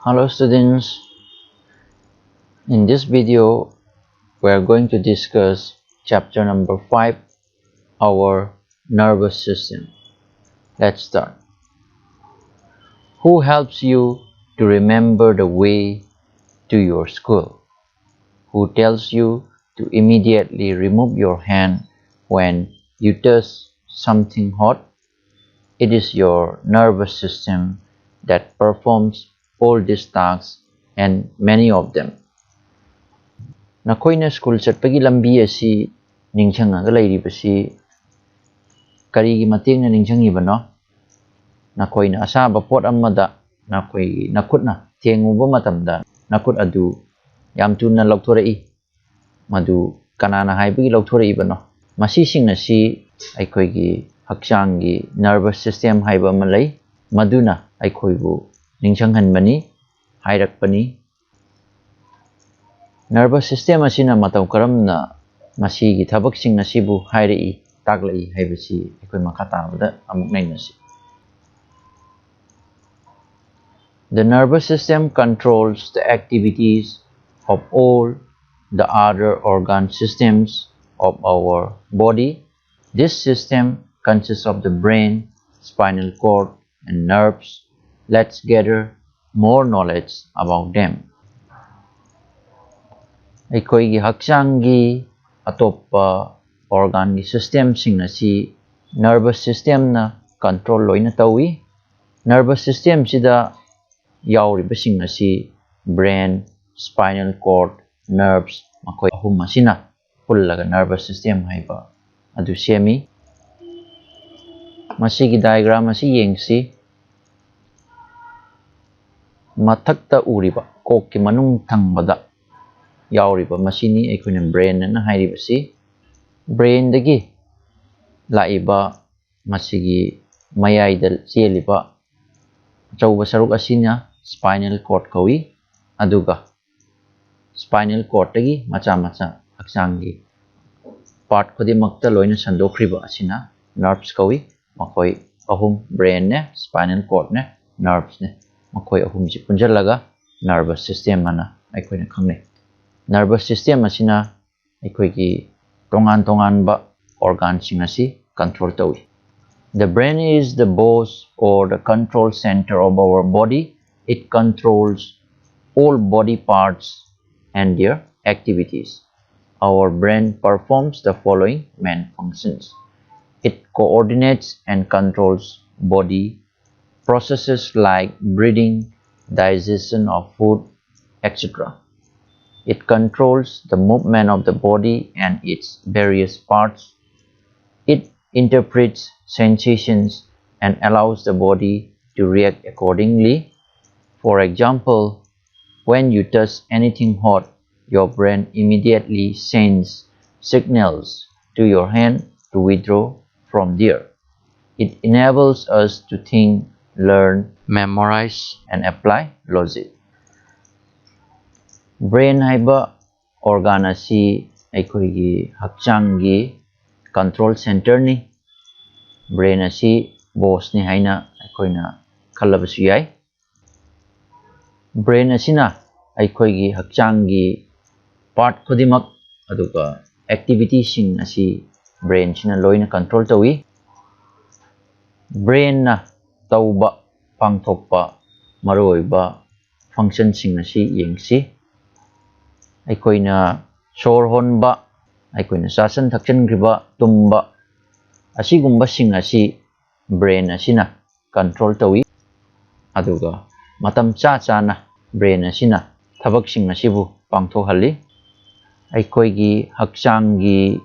Hello students, in this video we are going to discuss chapter number 5, our nervous system. Let's start. Who helps you to remember the way to your school? Who tells you to immediately remove your hand when you touch something hot? It is your nervous system that performs all these tasks and many of them. Nakoina school chatpagi lambi asi ningchangaga lairibasi karigi matingna ningchangibano nakoina asaba pot amada nakoi nakutna thenguba matamda nakut adu yam tunna lokthorei madu kanana haibagi lokthorei bano masi singna si aikoigi hakchanggi nervous system haiba malai maduna aikoibu ningchanghanbani hairakpani. Nervous system asina matau karamna masigi thabaksing nasibu hairei taglai haibasi ekoi makata amuk nainasi. The nervous system controls the activities of all the other organ systems of our body. This system consists of the brain, spinal cord, and nerves. Let's gather more knowledge about them. Aikoigi hakchanggi atoppa organ system sing asi nervous system na control loina tawi. Nervous system sida yauriba sing asi brain, spinal cord, nerves makoi ahum asina pullaga nervous system haiba adu semi. Masigi diagram asi yengsi mathakta uriba kokki manung thangbada yauriba masini aikoina brain na hairibasi brain dagi laiba masigi mayaidal cheliba chauba saruk asina spinal cord kawi aduga spinal cord dagi macha hakchanggi part khodimakta loina sandokriba asina nerves kawi makoi ahum brain ne spinal cord ne nerves ne makoi ahum ji punjalaga nervous system ana aikoina khangnai. Nervous system asina aikoigi tongan ba organ sing asi control tawi. The brain is the boss or the control center of our body. It controls all body parts and their activities. Our brain performs the following main functions. It coordinates and controls body processes like breathing, digestion of food, etc. It controls the movement of the body and its various parts. It interprets sensations and allows the body to react accordingly. For example, when you touch anything hot, your brain immediately sends signals to your hand to withdraw from there. It enables us to think, learn, memorize, and apply logic. Brain haiba organ asi aikoigi hakchanggi control center ni. Brain asi boss ni haina aikoina khalabasu yai. Brain asina aikoigi hakchanggi part khodimak aduga activity sing asi brain sina loina control tawi. Brain na tauba pangthokpa maroiba function sing asi yengsi. Aikoina sor honba, aikoina sasan thakchan griba tumba asigumba sing asi brain asina control tawi. Aduga matam chana brain asina thabak sing asibu pangthohalli. Aikoigi hakchanggi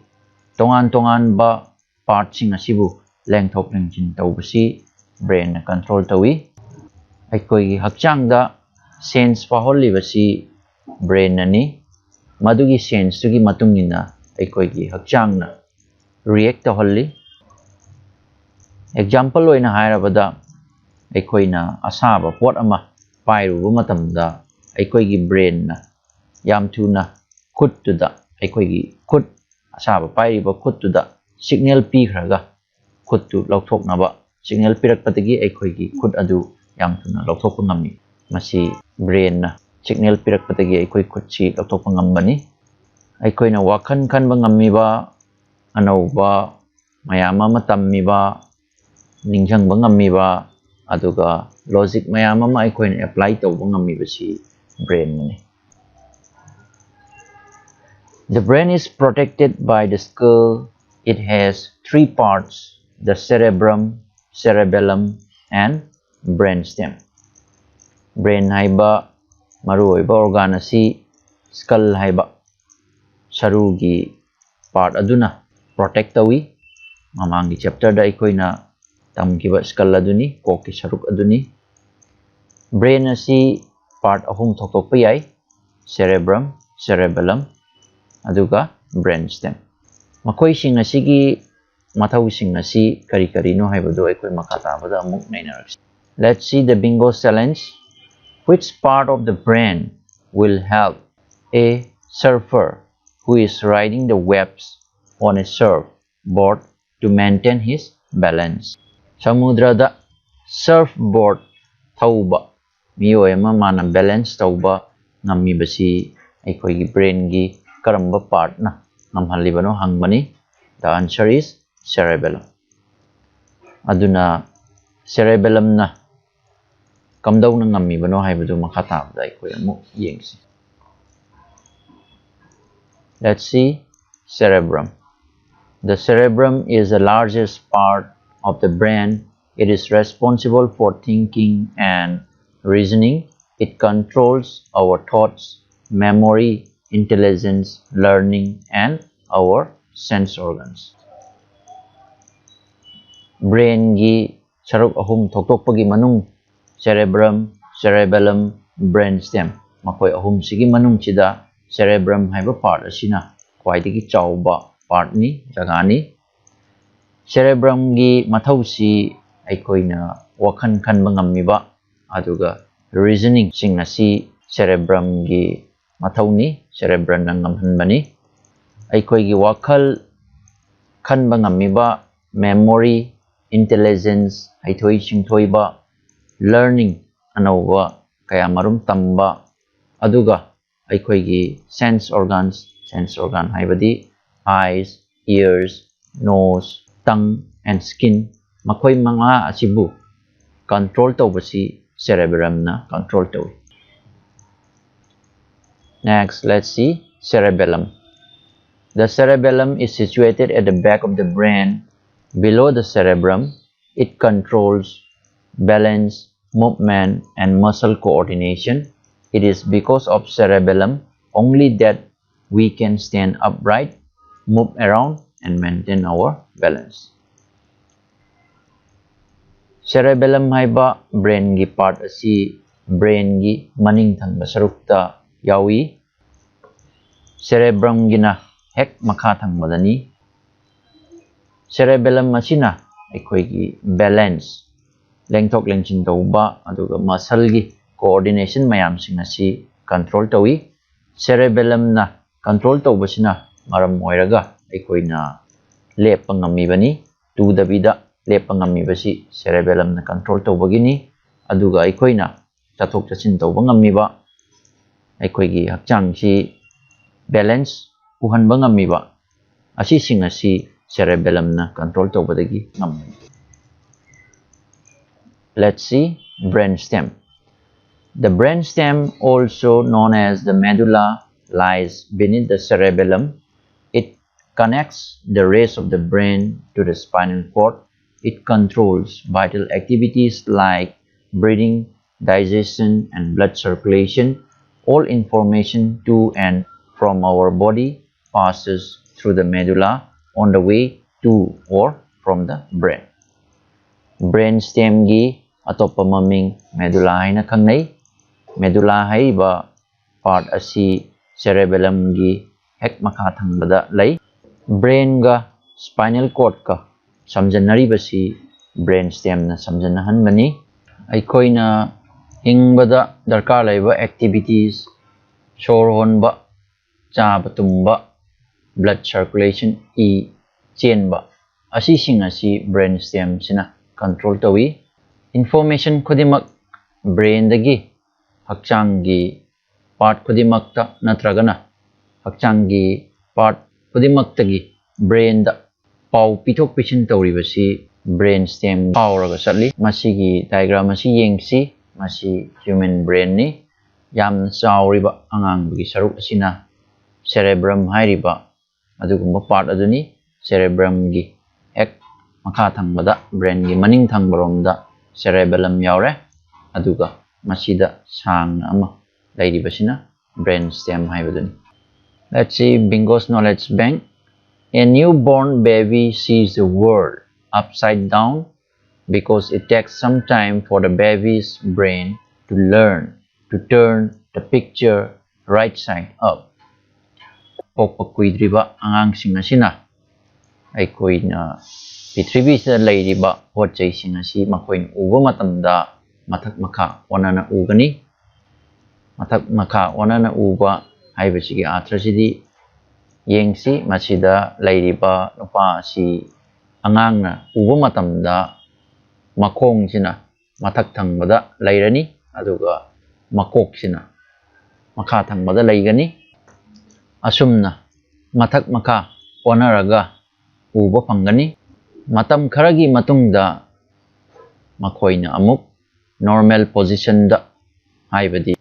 tongan ba part sing asibu lengthok lengjin tawbasi brain na control tawi. Aikoigi hakchangda sense pahollibasi brain nani. Madugi sense tugi matungina aikoigi hakchangna react taholli. Example loina hairabada aikoina asaba pot ama pairuba matamda aikoigi brain na yam thuna khut tuda aikoigi khut asaba pairiba khut tuda signal pikhraga khut tu lokthoknaba signal pirakpatagi aikoigi khut adu yam thuna lokthokpa ngammi. masi brain na signal pirakpatagi aikoi khutsi lautokpa ngambani aikoina wakhan khanba ngammiba anauba mayam ama tammiba ningjangba ngammiba aduga logic mayam ama aikoina apply tawba ngammiba si brain ni. The brain is protected by the skull. It has three parts: the cerebrum, cerebellum, and brainstem. Brain haiba maru oiba organ asi skull haiba sarugi part aduna protect tawi. Mamangi chapter da ikoina tamkiba skull aduni koki saruk aduni. Brain asi part ahum thokpa yai: cerebrum, cerebellum, aduga brainstem. Makoi sing asigi mathau sing asi kari no haibado aikoi makata bada amuk nainaraks. Let's see the bingo challenge. Which part of the brain will help a surfer who is riding the waves on a surfboard to maintain his balance? Samudrada surfboard thauba miyoy ama mana balance tauba ngammi basi aikoi gi brain gi karamba part na ngamhalibano hangbani. The answer is cerebellum. Aduna cerebellum na kamdaw na ngamibano haibado makatabda aikoi amu yengsi. Let's see cerebrum. The cerebrum is the largest part of the brain. It is responsible for thinking and reasoning. It controls our thoughts, memory, intelligence, learning, and our sense organs. Brain gi saruk ahum thokpagi manung cerebrum, cerebellum, brainstem. Makoi ahum sigi manung chida cerebrum haiba part asina khwaidagi chawba part ni jaga ni. Cerebrum gi mathau si aikoina wakhan khanba ngammiba aduga reasoning sing asi cerebrum gi mathau ni cerebrum na ngamhanbani. Aikoi gi wakhal khanba ngammiba memory, intelligence aithoi chingthoiba, learning anauba kaya marum tamba, aduga aikoi gi sense organ haibadi eyes, ears, nose, tongue, and skin. Makoi mga asibu control tawbasi cerebrum na control tawi. Next, let's see cerebellum. The cerebellum is situated at the back of the brain. Below the cerebrum, it controls balance, movement, and muscle coordination. It is because of cerebellum only that we can stand upright, move around, and maintain our balance. Cerebellum haiba brain gi part asi brain gi maning thangba sarukta yawi. Cerebrum gina hek makha thangmadani. Cerebellum asina aikoi gi balance lengthok lengchin tauba aduga muscle gi coordination mayam sing asi control tawi. Cerebellum na control taubasina maram oiraga aikoina lepa ngamibani tudabida lepa ngamibasi cerebellum na control taubagini aduga aikoina chathok chachin tauba ngamiba aikoi gi hakchang si balance uhanba ngamiba asi sing asi cerebellum na control tawbadagi ngammi. Let's see brainstem. The brainstem, also known as the medulla, lies beneath the cerebellum. It connects the rest of the brain to the spinal cord. It controls vital activities like breathing, digestion, and blood circulation. All information to and from our body passes through the medulla on the way to or from the brain. Brainstem gi atopa maming medulla haina khangnai. Medulla haiba part asi cerebellum gi hek makha thangbada lai. Brain ga spinal cord ka samjanari basi brainstem na samjanahan bani. Aikoina hingbada darkar laiba activities sor honba, chaba tumba, blood circulation e chenba asi sing asi brainstem sina control tawi. Information khodimak brain dagi hakchangi part kudimakta natragana hakchangi part kudimaktagi brain da pau pitok pichin tawribasi brain stem power satli masigi diagram asi yengsi masi human brain ni yam chawriba angang gi saruk asina cerebrum hairiba adugumba part aduni cerebrum gi ek makha thangbada brain gi maning thangbaromda cerebellum yaure aduga masida sang ama lairibasina brain stem haibaduni. Let's see Bingo's knowledge bank. A newborn baby sees the world upside down because it takes some time for the baby's brain to learn to turn the picture right side up. Pokpakuidriba angangsing asina aikoi na Pitribisida lairiba hotchaising asi makoin uba matamda mathak makha onana ugani mathak makha onana uba haibasigi atrasidi yengsi masida lairiba nupa si angangna uba matamda makong sina mathak thangbada lairani aduga makok sina makha thangbada laigani asumna mathak makha onaraga uba phangani matam kharagi matungda makoina amuk normal position da haibadi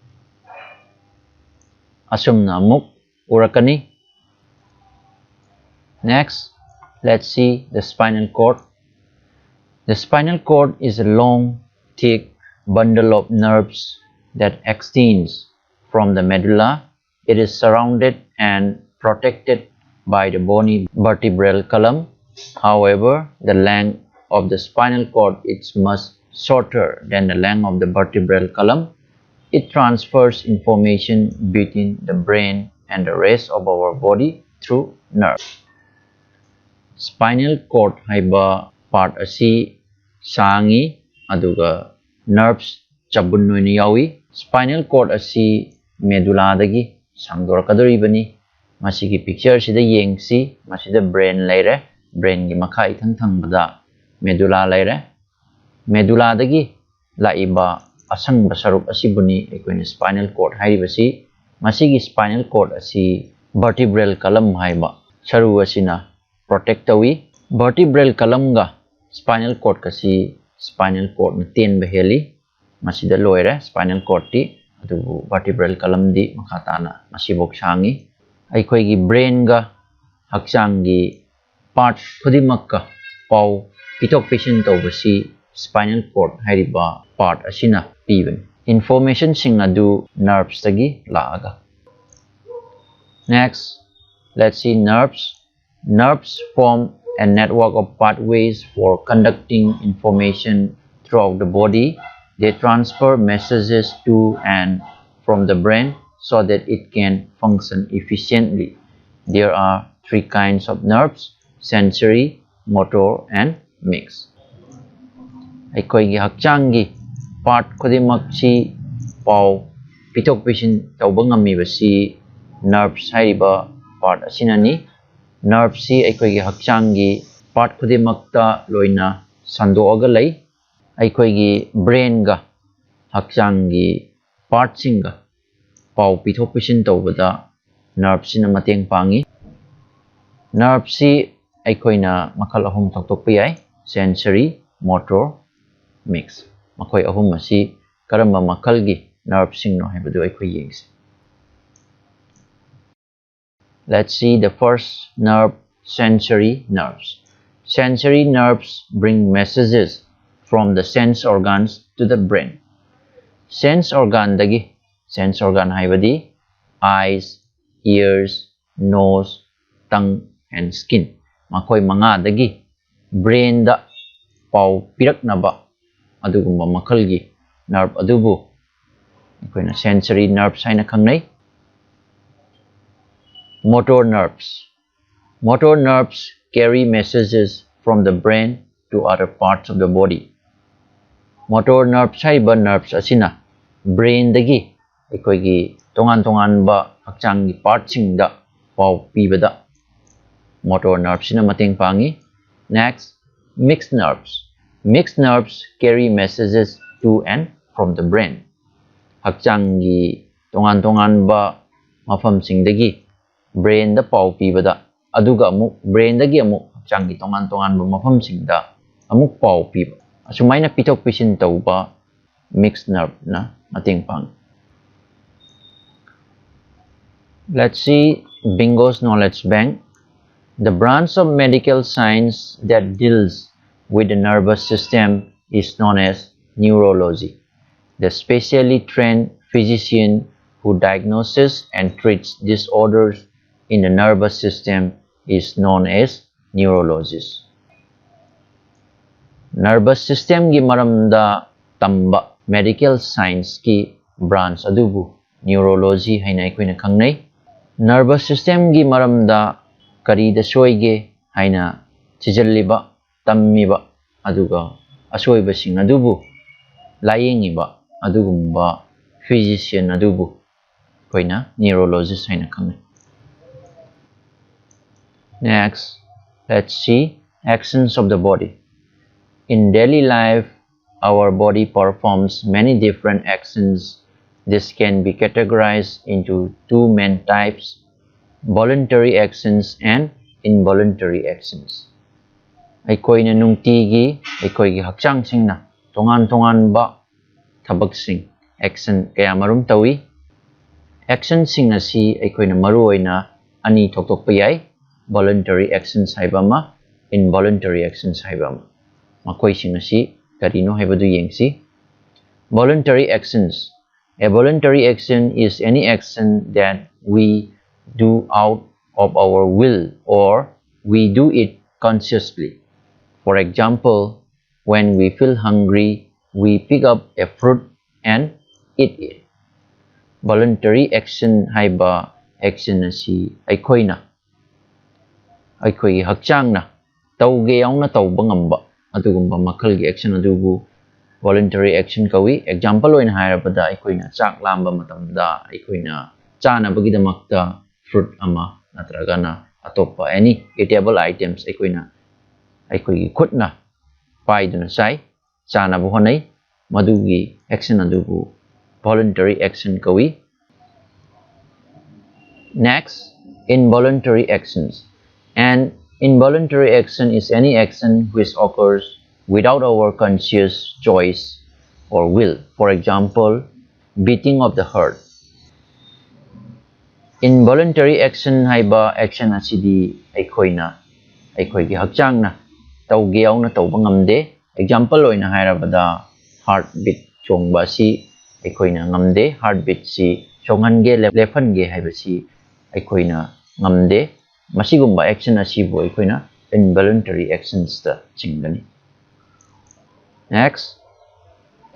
asumna amuk urakani. Next, let's see the spinal cord. The spinal cord is a long, thick bundle of nerves that extends from the medulla. It is surrounded and protected by the bony vertebral column. However, the length of the spinal cord is much shorter than the length of the vertebral column. It transfers information between the brain and the rest of our body through nerves. Spinal cord haiba part asi sangi aduga nerves chabun noina yawi. Spinal cord asi medulla dagi sangdorakadoribani. Masigi picture sida yengsi masida brain laire brain gi makha ithang thangbada medulla laire medulla dagi laiba asang basaruk asibuni ekoina spinal cord hairibasi masigi spinal cord asi vertebral column haiba saru asina protect tawi vertebral column ga spinal cord kasi spinal cord na ten baheli masida loire spinal cord ti adu vertebral column di makhatana masibok sangi aikoi gi brain ga hakchangi part khudimakka pau pitok pisin tawbasi spinal cord hairiba part asina piben information sing adu nerves tagi laaga. Next, let's see nerves. Nerves form a network of pathways for conducting information throughout the body. They transfer messages to and from the brain so that it can function efficiently. There are three kinds of nerves: sensory, motor, and mixed. Aikoi gi hakchangi part khudimak si pau pitok pisin tawba ngami basi nerves haiba part asinani. Nerves si aikoi gi hakchangi part khudimakta loina sandoaga lai. Aikoi gi brain ga hakchangi part singa pau pitok pisin tawbada nerves sina mateng pangi. Nerves si aikoina makal ahum thoktok pai sensory, motor, mix. Makoi ahum asi karamba makal gi nerve sing no haibadu aikoi yengsi. Let's see the first nerve, sensory nerves. Sensory nerves bring messages from the sense organs to the brain. Sense organ dagi sense organ haibadi eyes, ears, nose, tongue, and skin. Makoi manga dagi brain da pau piraknaba adugumba makal gi nerve adubu akoina sensory nerves haina khangnai. Motor nerves. Motor nerves carry messages from the brain to other parts of the body. Motor nerves haiba nerves asina brain dagi aikoi gi tongan ba hakchang gi part sing da pau pibada motor nerves sina mateng pangi. Next, mixed nerves. Mixed nerves carry messages to and from the brain. hakchangi tongan ba mafamsingdagi brain da pau pibada aduga amuk brain dagi amuk hakchangi tongan ba mafamsingda amuk pau piba asumaina pitok pisin tauba mixed nerve na mating pang. Let's see Bingo's knowledge bank. The branch of medical science that deals with the nervous system is known as neurology. The specially trained physician who diagnoses and treats disorders in the nervous system is known as neurologist. Nervous system gi maramda tamba medical science ki branch adubu neurology haina aikoina khangnai. Nervous system gi maramda kari da soige haina chijalliba tammiba aduga asoiba sing adubu layengiba adugumba physician adubu koina neurologist haina khangnai. Next, let's see actions of the body. In daily life, our body performs many different actions. This can be categorized into two main types: voluntary actions and involuntary actions. Aikoina nungtigi aikoigi hakchang singna tongan ba thabak sing action kaya marum tawi. Action sing asi aikoina maru oina ani thoktok pa yai, voluntary actions haiba ma, involuntary actions haiba ma. Makoi sing asi karino haibadu yengsi. Voluntary actions. A voluntary action is any action that we do out of our will or we do it consciously. For example, when we feel hungry, we pick up a fruit and eat it. Voluntary action haiba action asi aikoina aikoi hakchangna tauge yaungna tauba ngamba adugumba makhalgi action adubu voluntary action kawi. Example oina hairabada aikoina chak lamba matamda aikoina chanabagidamakta fruit ama natragana atopa any eatable items aikoigi khutna paiduna sai chanabu honai madugi action adubu voluntary action kawi. Next, involuntary actions. An involuntary action is any action which occurs without our conscious choice or will. For example, beating of the heart. Involuntary action haiba action asidi aikoigi hakchangna tauge yauna tauba ngamde. Example oina hairabada heartbeat chongba si aikoina ngamde, heartbeat si chonghange lephange haiba si aikoina ngamde. Masigumba action asibu aikoina involuntary actions ta chingani. Next,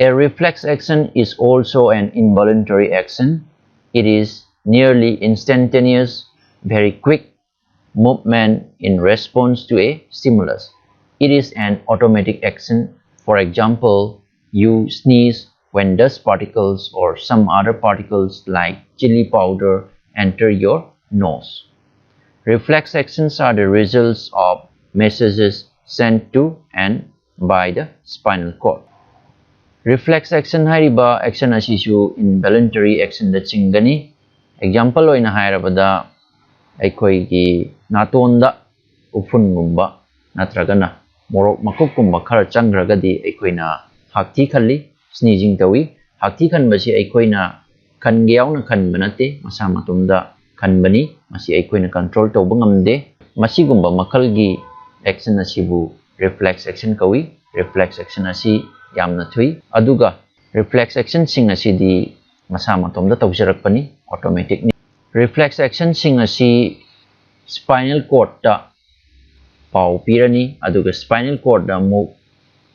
a reflex action is also an involuntary action. It is nearly instantaneous, very quick movement in response to a stimulus. It is an automatic action. For example, you sneeze when dust particles or some other particles like chili powder enter your nose. Reflex actions are the results of messages sent to and by the spinal cord. Reflex action hariba action asisu involuntary action da chingani. Example oina hairabada aikoigi natonda ufun gumba natragana morok makuk gumba khara changragadi aikoina hakti khalli sneezing tawi. Hakti khanbasi aikoina khange yauna khanba nate masa matumda khanbani masi aikoina control tauba ngamde. Masigumba makhalgi action asibu reflex action kawi. Reflex action asi yamna thui aduga reflex action sing asidi masa matomda tawjarakpani automatic ni. Reflex action sing asi spinal cord ta pau pirani aduga spinal cord da mu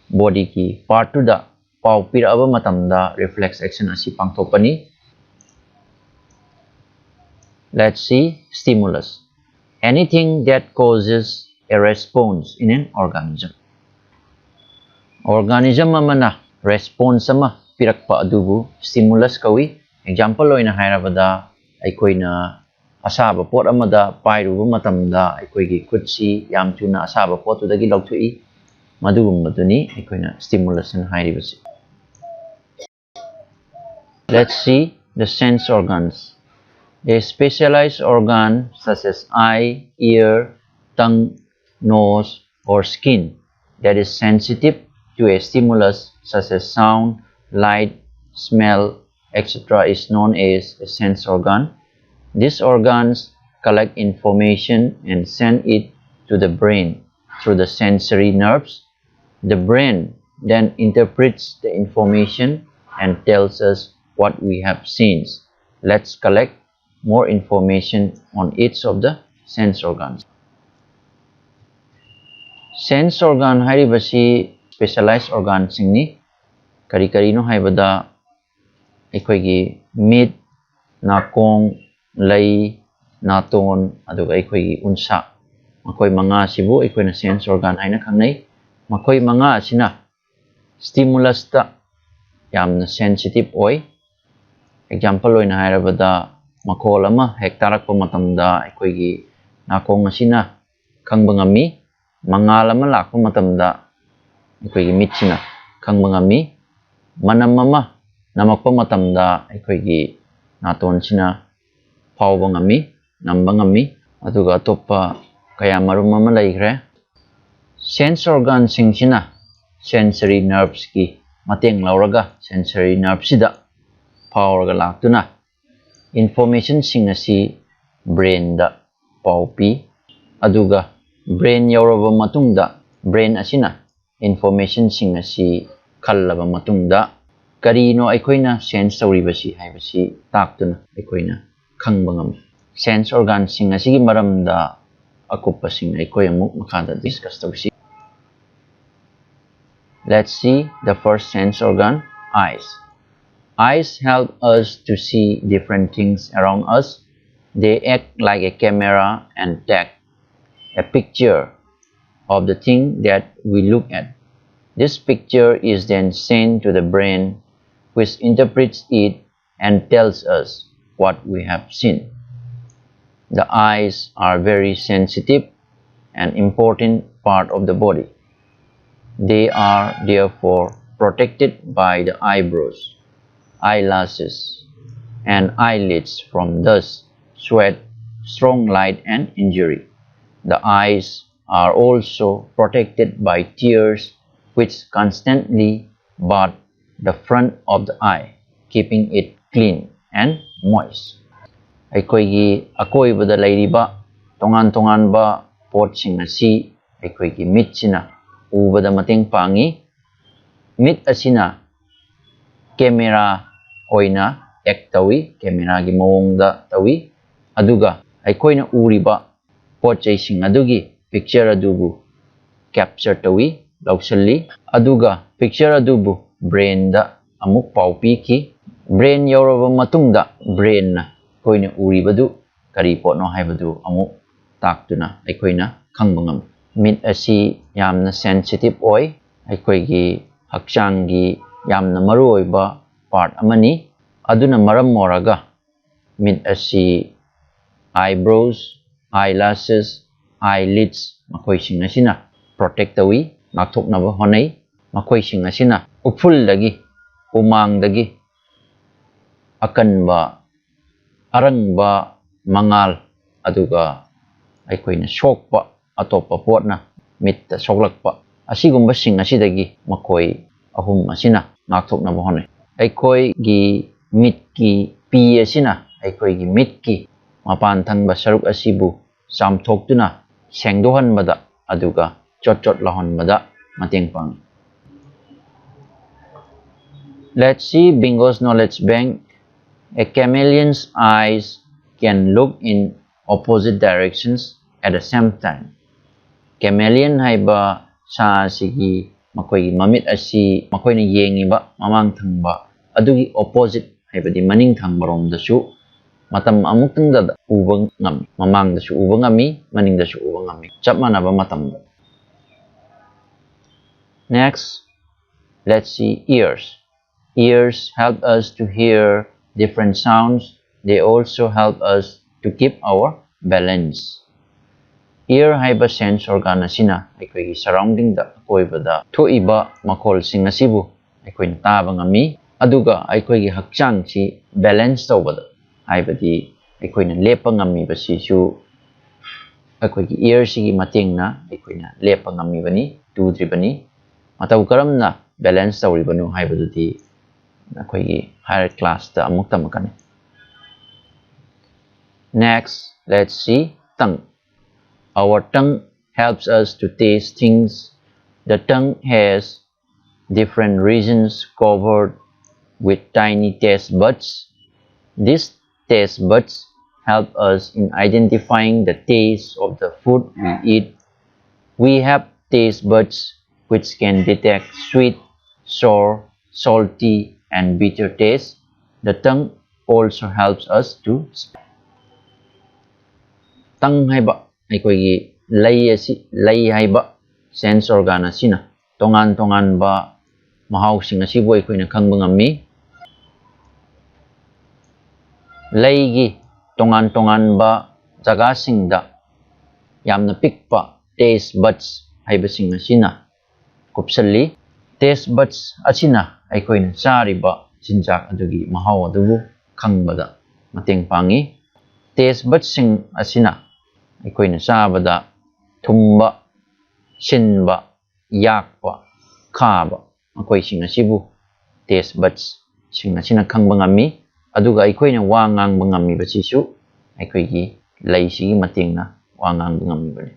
body ki part to da pau piraba matamda reflex action asi pangthokpani. Let's see stimulus. Anything that causes a response in an organism. Organism amana response ama pirakpa adubu stimulus kawi. Example oina hairabada aikoina asaba pot amada pairuba matamda aikoigi khutsi yam chuna asaba pot tudagi lauthui madugum maduni aikoina stimulus an hairibasi. Let's see the sense organs. A specialized organ such as eye, ear, tongue, nose, or skin that is sensitive to a stimulus such as sound, light, smell, etc. is known as a sense organ. These organs collect information and send it to the brain through the sensory nerves. The brain then interprets the information and tells us what we have seen. Let's collect more information on each of the sense organs. Sense organ hairibasi specialized organ singni kari no haibada aikoigi mid, nakong, lay, naton aduga aikoigi unsa makoi manga sibu aikoina sense organ haina khangnai makoi manga asina stimulus ta yamna sensitive oi. Example oina hairabada makol ama hek tarakpa matamda aikoigi nakong asina khangba ngami, mangal ama lakpa matamda aikoigi mitsina khangba ngami, manam ama namakpa matamda aikoigi naton sina phawba ngami, namba ngami, aduga atopa kaya marum ama laikre. Sense organ singsina sensory nerves ki mateng lauraga sensory nerve sida phawraga laktuna information sing asi brain da paupi aduga brain yauraba matungda brain asina information sing asi khallaba matungda karino aikoina sense tawribasi haibasi taktuna aikoina khangba ngam. Sense organ sing asigi maramda akupa sing aikoi amuk makhada discuss tawsi. Let's see the first sense organ, eyes. Eyes help us to see different things around us. They act like a camera and take a picture of the thing that we look at. This picture is then sent to the brain, which interprets it and tells us what we have seen. The eyes are very sensitive and important part of the body. They are therefore protected by the eyebrows, eyelashes, and eyelids from dust, sweat, strong light, and injury. The eyes are also protected by tears which constantly bath the front of the eye, keeping it clean and moist. Aikoigi akoibada lairiba tongan ba potsing asi aikoigi mitsina ubada mateng pangi. Mit asina camera oina act tawi, camera gi mawongda tawi, aduga aikoina uriba potsai sing adugi picture adubu capture tawi lausalli, aduga picture adubu brain da amuk paupi ki. Brain yauraba matungda brain na koina uribadu kari potno haibadu amuk taktuna aikoina khangbangam. Mit asi yamna sensitive oi aikoigi hakchangi yamna maruoiba part amani aduna maram moraga mit asi eyebrows, eyelashes, eyelids makoi sing asina protect tawi ngakthoknaba honai. Makoi sing asina upful dagi umang dagi akanba arangba mangal aduga aikoina sokpa atopa potna mitta soklakpa asigumba sing asidagi makoi ahum asina ngakthoknaba honai. Aikoi gi mitki pi asina aikoi gi mitki mapan thangba saruk asibu samthoktuna sengdohanbada aduga chot lahonbada mateng pang. Let's see Bingo's knowledge bank. A chameleon's eyes can look in opposite directions at the same time. Chameleon haiba sa sigi makoi mamit asi makoi na yengiba mamang thangba adugi opposite haibadi maning thangba romdasu matam amuktang da ubang ngam mamang dasu ubang ngami maning dasu ubang ngami chap manaba matam. Next, let's see ears. Ears help us to hear different sounds. They also help us to keep our balance. Ear haiba sense organ asina aikoigi surrounding da akoibada thoiba makol sing asibu aikoina taba ngami aduga aikoigi hakchang si balance tawbada haibadi aikoina lepa ngammi basi su aikoigi ear sigi matengna aikoina lepa ngammi bani tudribani matau karamna balance tawribanu haibadudi aikoigi higher class ta amuk tamakani. Next, let's see tongue. Our tongue helps us to taste things. The tongue has different regions covered with tiny taste buds. These taste buds help us in identifying the taste of the food we eat. We have taste buds which can detect sweet, sour, salty, and bitter taste. The tongue also helps us to smell. Tongue haiba aikoigi lay haiba sense organ asina tongan ba mahausing asibu aikoina khangba ngammi. Laygi tongan ba jaga singda yamna pikpa taste buds haibasing asina kupsalli. Taste buds asina aikoina chariba chinjak adugi mahau adubu khangbada mateng pangi. Taste buds sing asina aikoina chabada thumba sinba yakpa khaba akoi sing asibu taste buds sing asina khangba ngammi. Aduga aikoina wa ngangba ngammi basisu aikoigi laisigi matengna wa ngangba ngammi bani.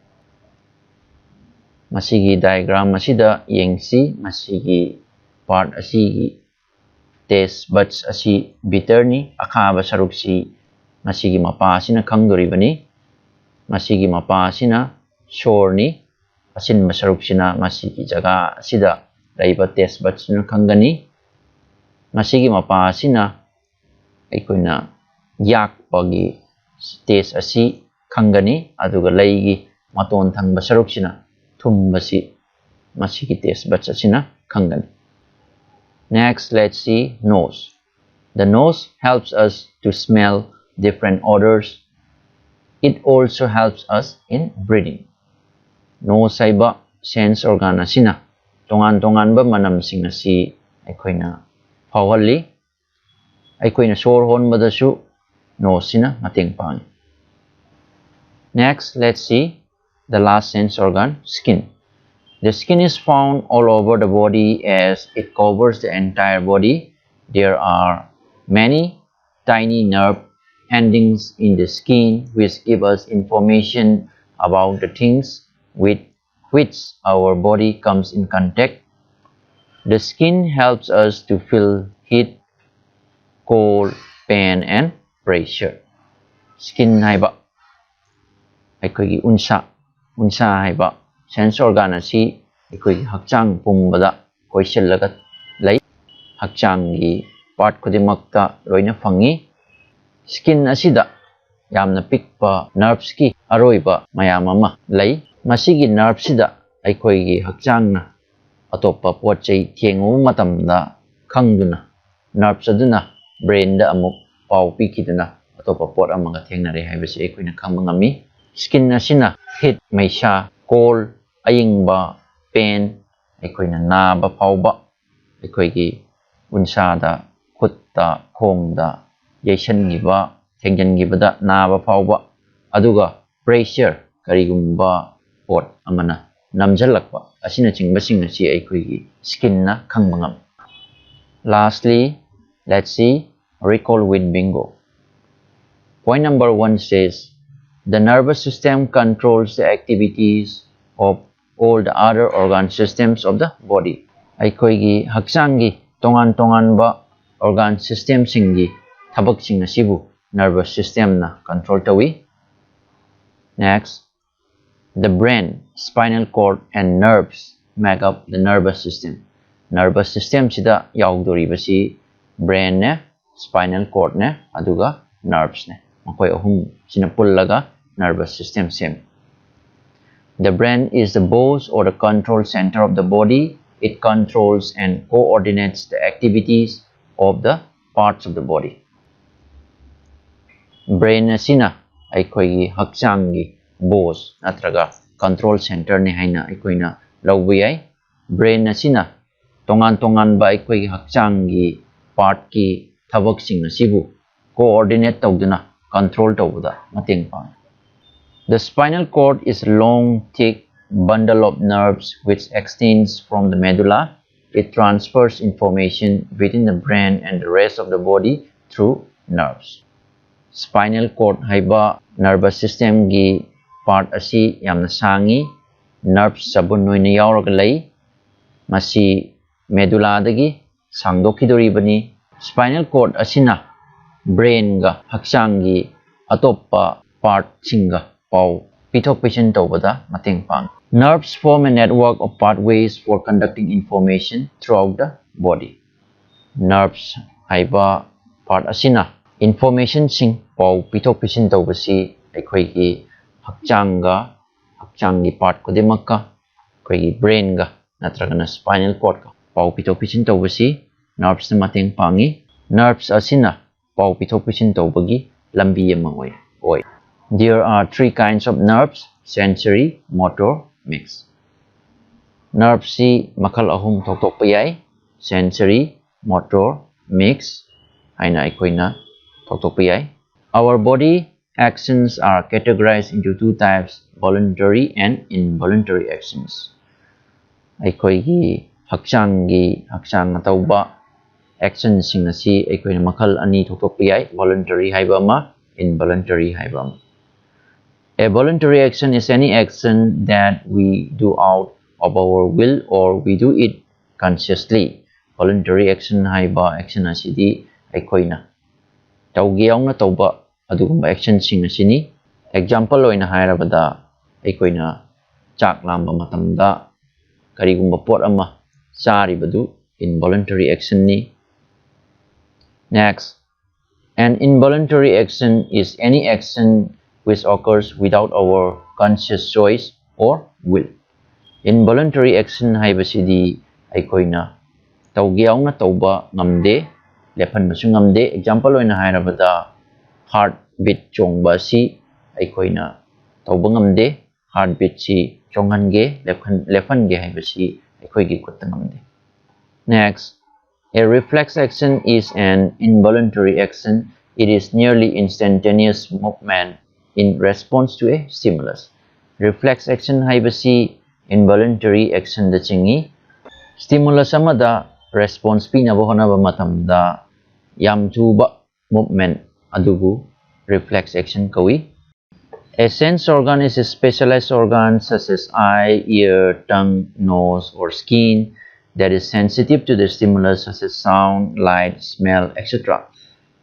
Masigi diagram asida yengsi masigi part asigi taste buds asi bitter ni akhaba saruksi masigi mapa asina khangdori bani. Masigi mapa asina sour ni asin masaruksina masigi jaga asida laiba taste buds na khangani. Masigi mapa asina aikoina yakpagi taste asi khangani aduga laigi maton thangba saruksina thumbasi masigi taste buds asina khangani. Next, let's see nose. The nose helps us to smell different odors. It also helps us in breathing. Nose haiba sense organ asina tongan ba manam sing asi aikoina phawalli. Aikoina sor honbadasu nose sina mateng pangi. Next, let's see the last sense organ, skin. The skin is found all over the body as it covers the entire body. There are many tiny nerve endings in the skin which give us information about the things with which our body comes in contact. The skin helps us to feel heat, cold, pain, and pressure. Skin haiba aikoigi unsa haiba sense organ asi aikoigi hakchang pumbada koisellaga lay. Hakchangi part kudimakta loina fangi. Skin asida yamna pikpa nerves ki aroiba mayam ama lay. Masigi nerve sida aikoigi hakchangna atopa potchai thiengu matamda khangduna nerves aduna brain da amuk pau pikiduna atopa pot amaga thengnare haibasi aikoina khangba ngami. Skin asina heat maisa cold ayingba pain aikoina naba pauba aikoigi unsada khutta khongda yaisangiba thengjangibada naba pauba aduga pressure karigumba pot amana namjalakpa asina chingbasing asi aikoigi skin na khangba ngam. Lastly, let's see recall with bingo. Point number 1 says the nervous system controls the activities of all the other organ systems of the body. Aikoigi hakchangi tongan ba organ system singi thabak sing asibu nervous system na control tawi. Next, the brain, spinal cord, and nerves make up the nervous system. Nervous system sida yaudori basi brain ne, spinal cord ne, aduga nerves ne. Makoi ahum sinapullaga nervous system same. The brain is the boss or the control center of the body. It controls and coordinates the activities of the parts of the body. Brain asina aikoigi hakchangi boss natraga control center ne haina aikoina lawiyai. Brain asina tongan ba aikoigi hakchangi part ki thabak sing asibu coordinate tawduna control tawda mateng pang. The spinal cord is a long, thick bundle of nerves which extends from the medulla. It transfers information within the brain and the rest of the body through nerves. Spinal cord haiba nervous system gi part asi yamna sangi nerves sabun noina yauraga lay masi medulla dagi sangdokidori bani. Spinal cord asina brain ga haksangi atoppa part singa pau pitok pisin tawbada mateng pang. Nerves form a network of pathways for conducting information throughout the body. Nerves haiba part asina information sing pau pitok pisin tawbasi aikhoi gi hakchangi part kudimakka koi gi brain ga natragana spinal cord ka pau pitok pisin tawbasi nerves na mateng pangi. Nerves asina pau pitok pisin tawbagi lambi ama oi. There are three kinds of nerves: sensory, motor, mix. Nerves si makal ahum thok payai: sensory, motor, mix. Haina aikoina thok payai. Our body actions are categorized into two types: voluntary and involuntary actions. Aikoi gi hakchang tawba action sing asi aikoina makal ani thok payai: voluntary haiba ma, involuntary haiba ma. A voluntary action is any action that we do out of our will or we do it consciously. Voluntary action haiba action asidi aikoina tawgiyaungna tawba adugumba action sing asini. Example oina hairabada aikoina chak lamba matamda karigumba pot ama charibadu involuntary action ni. Next, an involuntary action is any action which occurs without our conscious choice or will. Involuntary action haibasidi aikoina tawgiyaungna tawba ngamde lephan masu ngamde. Example oina hairabada heartbeat chongba si aikoina tawba ngamde, heartbeat si chonghange lephange haibasi aikoigi kutta ngamde. Next, a reflex action is an involuntary action. It is nearly instantaneous movement in response to a stimulus. Reflex action haibasi involuntary action da chingi. Stimulus amada response pinaba honaba matamda yam thuba movement adubu reflex action kawi. A sense organ is a specialized organ such as eye, ear, tongue, nose, or skin that is sensitive to the stimulus such as sound, light, smell, etc.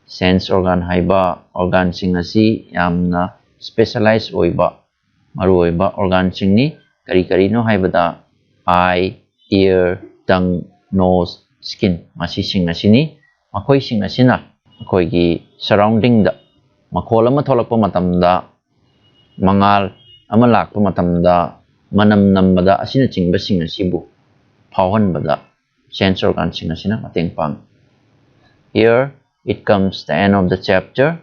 Sense organ haiba organ sing asi yamna specialized oiba maru oiba organ sing ni kari no haibada eye, ear, tongue, nose, skin masi sing asini makoi sing asina makoi gi surrounding da makhol ama tholakpa matamda mangal ama lakpa matamda manam nambada asina chingba sing asibu phawhan bada sense organ sing asina mateng pang. Here it comes the end of the chapter.